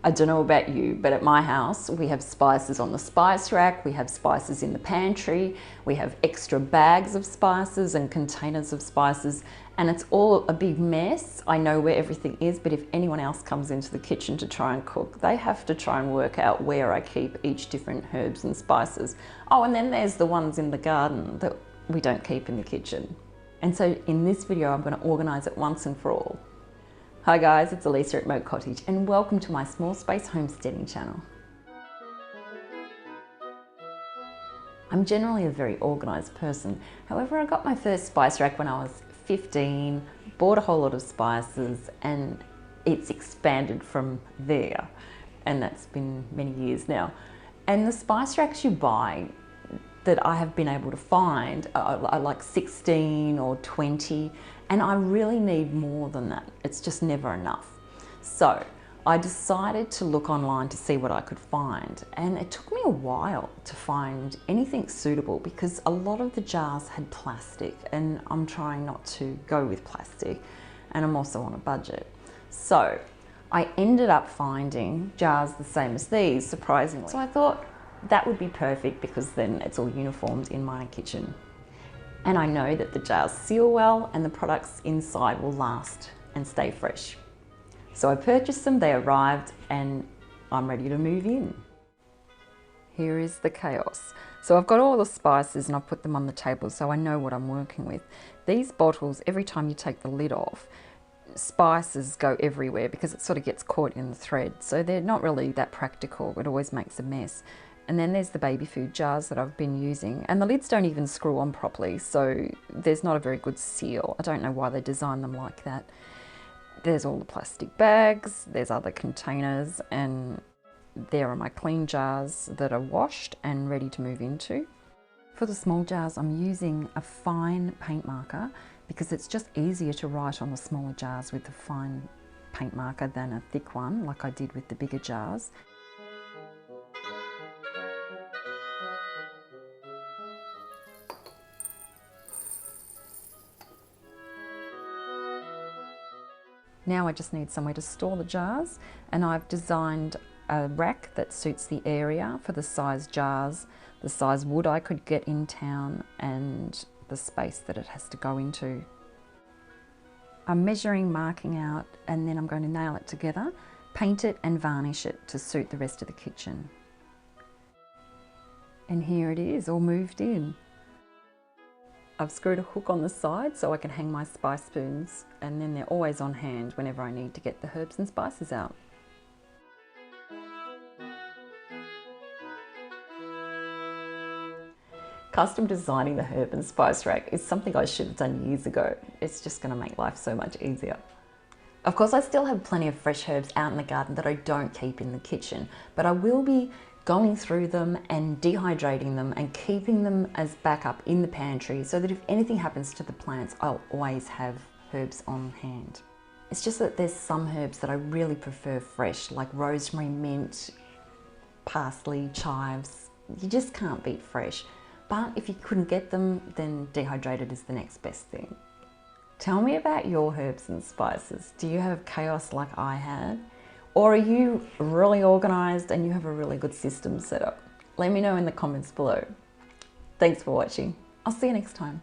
I don't know about you, but at my house, we have spices on the spice rack, we have spices in the pantry, we have extra bags of spices and containers of spices, and it's all a big mess. I know where everything is, but if anyone else comes into the kitchen to try and cook, they have to try and work out where I keep each different herbs and spices. Oh, and then there's the ones in the garden that we don't keep in the kitchen. And so in this video, I'm going to organise it once and for all. Hi guys, it's Elisa at Moat Cottage and welcome to my small space homesteading channel. I'm generally a very organised person. However, I got my first spice rack when I was 15, bought a whole lot of spices and it's expanded from there. And that's been many years now. And the spice racks you buy that I have been able to find are like 16 or 20, and I really need more than that. It's just never enough. So I decided to look online to see what I could find, and it took me a while to find anything suitable because a lot of the jars had plastic, and I'm trying not to go with plastic, and I'm also on a budget. So I ended up finding jars the same as these, surprisingly. So I thought, that would be perfect because then it's all uniformed in my kitchen. And I know that the jars seal well and the products inside will last and stay fresh. So I purchased them, they arrived, and I'm ready to move in. Here is the chaos. So I've got all the spices and I've put them on the table so I know what I'm working with. These bottles, every time you take the lid off, spices go everywhere because it sort of gets caught in the thread. So they're not really that practical. It always makes a mess. And then there's the baby food jars that I've been using, and the lids don't even screw on properly, so there's not a very good seal. I don't know why they designed them like that. There's all the plastic bags, there's other containers, and there are my clean jars that are washed and ready to move into. For the small jars, I'm using a fine paint marker because it's just easier to write on the smaller jars with a fine paint marker than a thick one like I did with the bigger jars. Now I just need somewhere to store the jars, and I've designed a rack that suits the area for the size jars, the size wood I could get in town, and the space that it has to go into. I'm measuring, marking out, and then I'm going to nail it together, paint it and varnish it to suit the rest of the kitchen. And here it is, all moved in. I've screwed a hook on the side so I can hang my spice spoons, and then they're always on hand whenever I need to get the herbs and spices out. Custom designing the herb and spice rack is something I should have done years ago. It's just going to make life so much easier. Of course, I still have plenty of fresh herbs out in the garden that I don't keep in the kitchen, but I will be going through them and dehydrating them and keeping them as backup in the pantry so that if anything happens to the plants, I'll always have herbs on hand. It's just that there's some herbs that I really prefer fresh, like rosemary, mint, parsley, chives. You just can't beat fresh. But if you couldn't get them, then dehydrated is the next best thing. Tell me about your herbs and spices. Do you have chaos like I had? Or are you really organised and you have a really good system set up? Let me know in the comments below. Thanks for watching. I'll see you next time.